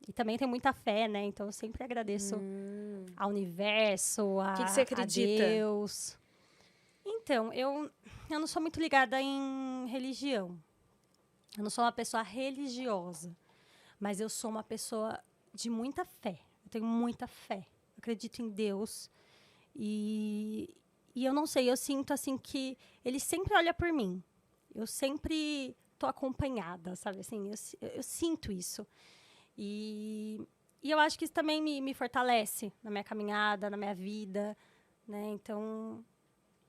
E também tenho muita fé, né? Então, eu sempre agradeço ao universo, O que você a acredita? Deus. Então, eu não sou muito ligada em religião. Eu não sou uma pessoa religiosa. Mas eu sou uma pessoa de muita fé. Eu tenho muita fé. Eu acredito em Deus. E, e eu não sei, eu sinto assim que ele sempre olha por mim. Eu sempre tô acompanhada, sabe? Assim, eu sinto isso. E, e eu acho que isso também me fortalece na minha caminhada, na minha vida, né? Então,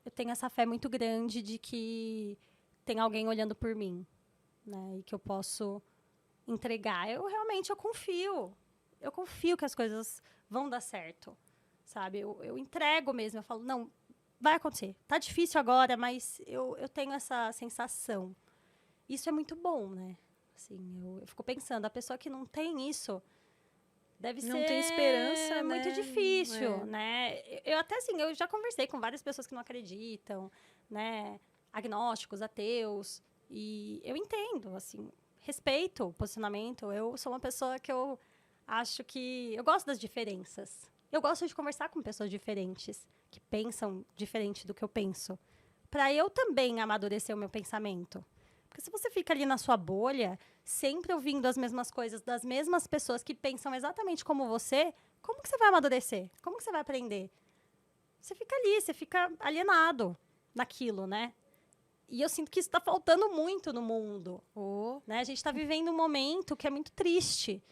eu tenho essa fé muito grande de que tem alguém olhando por mim, né? E que eu posso entregar. Eu confio. Eu confio que as coisas vão dar certo, sabe? Eu entrego mesmo. Eu falo, não, vai acontecer. Tá difícil agora, mas eu tenho essa sensação. Isso é muito bom, né? Assim, eu fico pensando, a pessoa que não tem isso deve Não tem esperança, ser muito né? difícil, né? Eu até, assim, eu já conversei com várias pessoas que não acreditam, né? Agnósticos, ateus. E eu entendo, assim, respeito o posicionamento. Eu sou uma pessoa que eu acho que... Eu gosto das diferenças. Eu gosto de conversar com pessoas diferentes, que pensam diferente do que eu penso. Para eu também amadurecer o meu pensamento. Porque se você fica ali na sua bolha, sempre ouvindo as mesmas coisas das mesmas pessoas que pensam exatamente como você, como que você vai amadurecer? Como que você vai aprender? Você fica ali, você fica alienado naquilo, né? E eu sinto que isso está faltando muito no mundo. Oh, Né? A gente está vivendo um momento que é muito triste.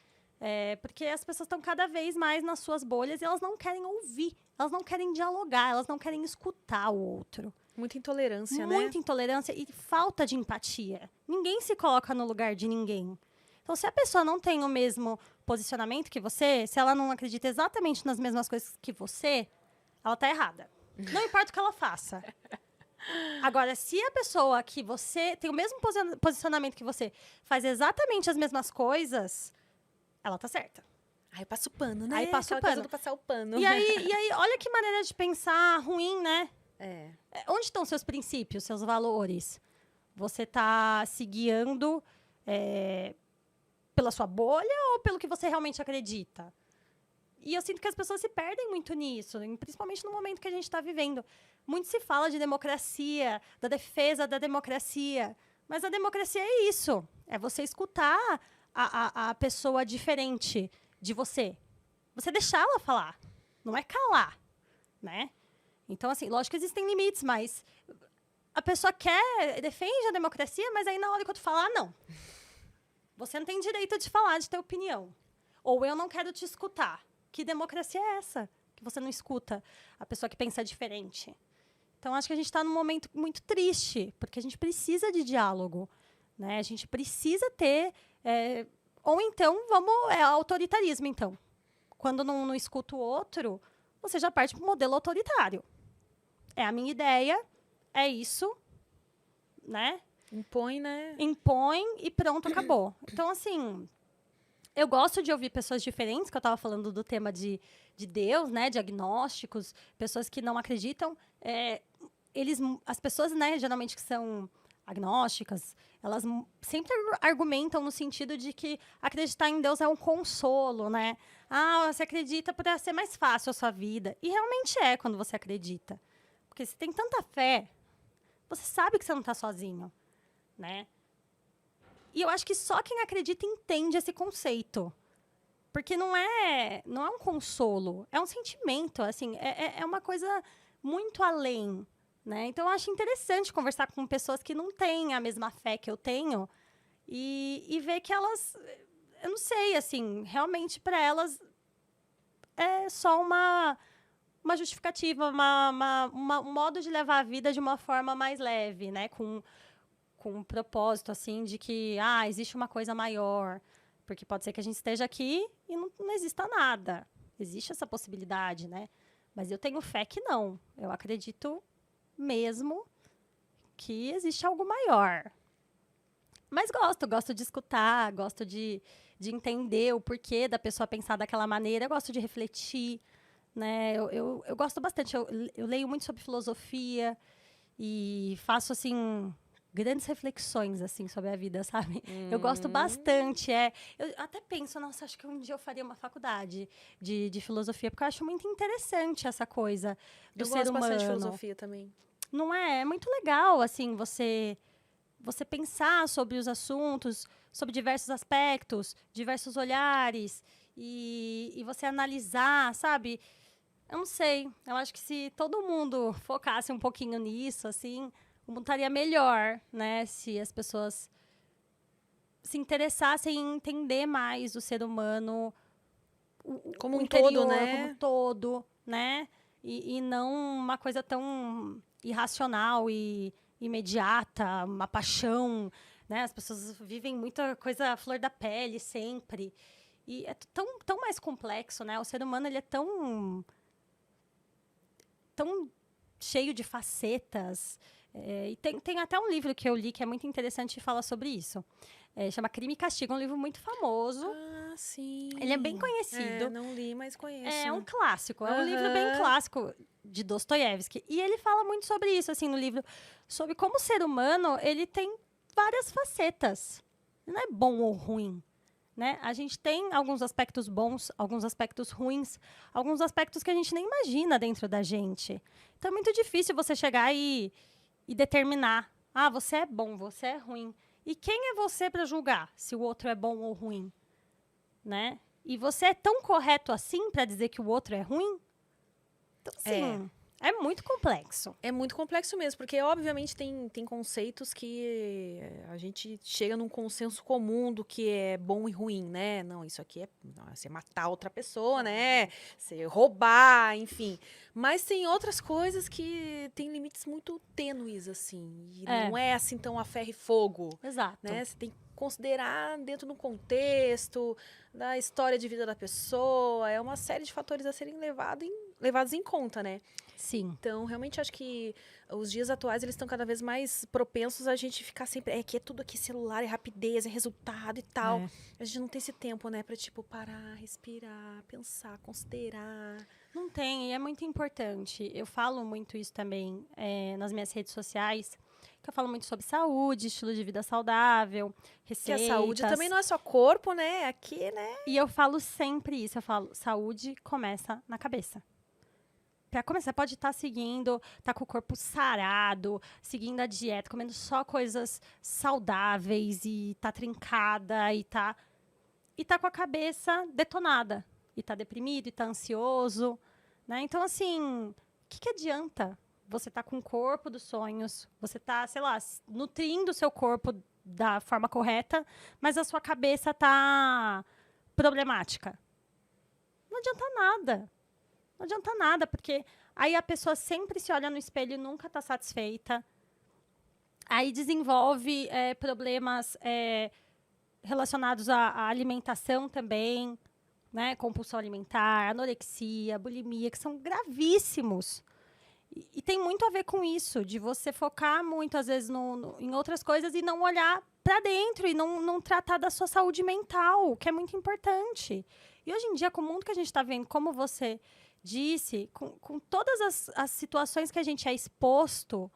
Porque as pessoas estão cada vez mais nas suas bolhas e elas não querem ouvir, elas não querem dialogar, elas não querem escutar o outro. muita intolerância, né? Muita intolerância e falta de empatia. Ninguém se coloca no lugar de ninguém. Então, se a pessoa não tem o mesmo posicionamento que você, se ela não acredita exatamente nas mesmas coisas que você, ela está errada. Não importa o que ela faça. Agora, se a pessoa que você tem o mesmo posicionamento que você faz exatamente as mesmas coisas, ela tá certa. Aí passa o pano, né? Aí passa o Aquela coisa pano. do passar o pano. E aí, olha que maneira de pensar ruim, né? É. Onde estão seus princípios, seus valores? Você está se guiando pela sua bolha ou pelo que você realmente acredita? E eu sinto que as pessoas se perdem muito nisso, principalmente no momento que a gente está vivendo. Muito se fala de democracia, da defesa da democracia. Mas a democracia é isso. É você escutar a pessoa diferente de você. Você deixar ela falar. Não é calar, né? Então, assim, lógico que existem limites, mas a pessoa defende a democracia, mas aí na hora que eu falar, não. Você não tem direito de falar, de ter opinião. Ou eu não quero te escutar. Que democracia é essa? Que você não escuta a pessoa que pensa diferente. Então, acho que a gente está num momento muito triste, porque a gente precisa de diálogo. Né? A gente precisa ter... ou então, autoritarismo, então. Quando não escuta o outro, você já parte para o modelo autoritário. É a minha ideia, é isso, né? Impõe, né? Impõe e pronto, acabou. Então, assim, eu gosto de ouvir pessoas diferentes, que eu estava falando do tema de Deus, né? De agnósticos, pessoas que não acreditam. As pessoas, né, geralmente que são agnósticas, elas sempre argumentam no sentido de que acreditar em Deus é um consolo, né? Ah, você acredita para ser mais fácil a sua vida. E realmente é quando você acredita. Porque você tem tanta fé, você sabe que você não está sozinho, né? E eu acho que só quem acredita entende esse conceito. Porque não é um consolo, é um sentimento, assim, é uma coisa muito além, né? Então, eu acho interessante conversar com pessoas que não têm a mesma fé que eu tenho e ver que elas, eu não sei, assim, realmente para elas é só uma justificativa, um modo de levar a vida de uma forma mais leve, né? Com um propósito, assim, de que, existe uma coisa maior. Porque pode ser que a gente esteja aqui e não exista nada. Existe essa possibilidade, né? Mas eu tenho fé que não. Eu acredito mesmo que existe algo maior. Mas gosto de escutar, gosto de entender o porquê da pessoa pensar daquela maneira. Eu gosto de refletir, né? Eu gosto bastante. Eu leio muito sobre filosofia e faço, assim, grandes reflexões, assim, sobre a vida, sabe? Eu gosto bastante, eu até penso, nossa, acho que um dia eu faria uma faculdade de filosofia, porque eu acho muito interessante essa coisa do Eu ser gosto humano. bastante de filosofia também. Não é? É muito legal, assim, você pensar sobre os assuntos, sobre diversos aspectos, diversos olhares, e você analisar, sabe? Eu não sei. Eu acho que se todo mundo focasse um pouquinho nisso, assim, o mundo estaria melhor, né? Se as pessoas se interessassem em entender mais o ser humano, Como o um todo, interior né? como um todo, né? E não uma coisa tão irracional e imediata, uma paixão, né? As pessoas vivem muita coisa à flor da pele sempre. E é tão mais complexo, né? O ser humano, ele é tão cheio de facetas. E tem até um livro que eu li que é muito interessante e fala sobre isso. Chama Crime e Castigo, é um livro muito famoso. Ah, sim. Ele é bem conhecido. Não li, mas conheço. É um clássico, é um livro bem clássico de Dostoiévski. E ele fala muito sobre isso, assim, no livro. Sobre como o ser humano, ele tem várias facetas. Não é bom ou ruim. Né? A gente tem alguns aspectos bons, alguns aspectos ruins, alguns aspectos que a gente nem imagina dentro da gente. Então é muito difícil você chegar e determinar, você é bom, você é ruim. E quem é você para julgar se o outro é bom ou ruim? Né? E você é tão correto assim para dizer que o outro é ruim? Então, assim, é muito complexo. É muito complexo mesmo, porque obviamente tem conceitos que a gente chega num consenso comum do que é bom e ruim, né? Não, isso aqui é você matar outra pessoa, né? Você roubar, enfim. Mas tem outras coisas que têm limites muito tênues, assim. E não é assim tão a ferro e fogo. Exato. Né? Você tem que considerar dentro do contexto, da história de vida da pessoa. É uma série de fatores a serem levados em conta, né? Sim. Então, realmente acho que os dias atuais eles estão cada vez mais propensos a gente ficar sempre que é tudo aqui celular, é rapidez, é resultado e tal. A gente não tem esse tempo, né, para tipo parar, respirar, pensar, considerar. Não tem, e é muito importante. Eu falo muito isso também nas minhas redes sociais, que eu falo muito sobre saúde, estilo de vida saudável, receitas. Que a saúde também não é só corpo, né? Aqui, né? E eu falo sempre isso, eu falo, saúde começa na cabeça. Pra começar, pode estar seguindo, tá com o corpo sarado, seguindo a dieta, comendo só coisas saudáveis e tá trincada e tá com a cabeça detonada. E tá deprimido, e tá ansioso, né? Então, assim, o que adianta você tá com o corpo dos sonhos, você tá, sei lá, nutrindo o seu corpo da forma correta, mas a sua cabeça tá problemática? Não adianta nada. Não adianta nada, porque aí a pessoa sempre se olha no espelho e nunca está satisfeita. Aí desenvolve problemas relacionados à alimentação também, né? Compulsão alimentar, anorexia, bulimia, que são gravíssimos. E tem muito a ver com isso, de você focar muito, às vezes, em outras coisas e não olhar para dentro e não tratar da sua saúde mental, que é muito importante. E hoje em dia, com o mundo que a gente está vendo, como você disse, com todas as situações que a gente é exposto,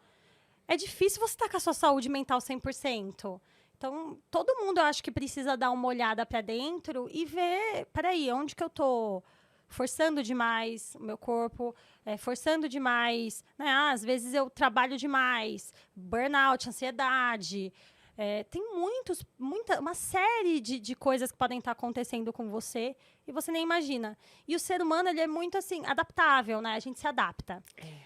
é difícil você estar com a sua saúde mental 100%. Então, todo mundo, eu acho que precisa dar uma olhada para dentro e ver, peraí, onde que eu tô forçando demais o meu corpo, forçando demais, né? Às vezes eu trabalho demais, burnout, ansiedade. Tem uma série de coisas que podem estar acontecendo com você e você nem imagina. E o ser humano, ele é muito, assim, adaptável, né? A gente se adapta.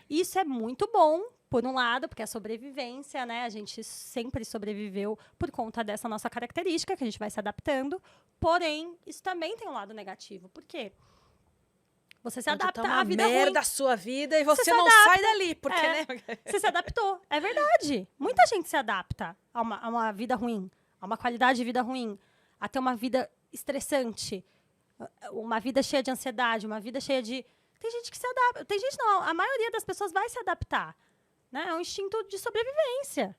Isso é muito bom, por um lado, porque é sobrevivência, né? A gente sempre sobreviveu por conta dessa nossa característica, que a gente vai se adaptando. Porém, isso também tem um lado negativo. Por quê? Você se adapta à vida ruim. Merda a sua vida e você se não adapta. sai dali, porque, né? Você se adaptou. É verdade. Muita gente se adapta a uma vida ruim, a uma qualidade de vida ruim, a ter uma vida estressante, uma vida cheia de ansiedade, uma vida cheia de... Tem gente que se adapta. Tem gente não, a maioria das pessoas vai se adaptar. Né? É um instinto de sobrevivência.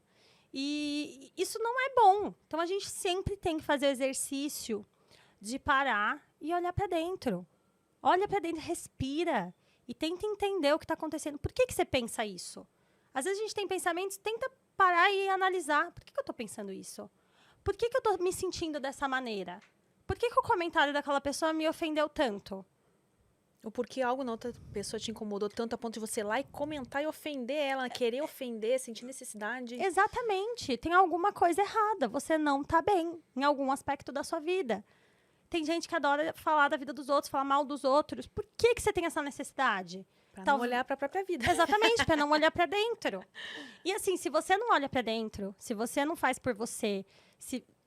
E isso não é bom. Então, a gente sempre tem que fazer o exercício de parar e olhar para dentro. Olha para dentro, respira e tenta entender o que está acontecendo. Por que você pensa isso? Às vezes a gente tem pensamentos, tenta parar e analisar. Por que eu tô pensando isso? Por que eu tô me sentindo dessa maneira? Por que o comentário daquela pessoa me ofendeu tanto? Ou porque algo na outra pessoa te incomodou tanto a ponto de você ir lá e comentar e ofender ela, querer ofender, sentir necessidade. Exatamente. Tem alguma coisa errada. Você não tá bem em algum aspecto da sua vida. Tem gente que adora falar da vida dos outros, falar mal dos outros. Por que você tem essa necessidade? Pra não olhar pra própria vida. Exatamente, para não olhar para dentro. E assim, se você não olha para dentro, se você não faz por você,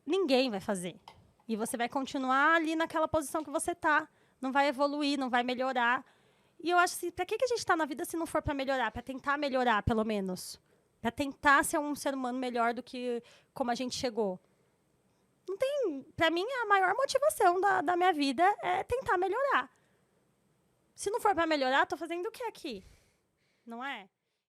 ninguém vai fazer. E você vai continuar ali naquela posição que você tá. Não vai evoluir, não vai melhorar. E eu acho assim, para que a gente tá na vida se não for para melhorar? Para tentar melhorar, pelo menos. Para tentar ser um ser humano melhor do que como a gente chegou. Não tem... Para mim, a maior motivação da minha vida é tentar melhorar. Se não for para melhorar, tô fazendo o que aqui? Não é?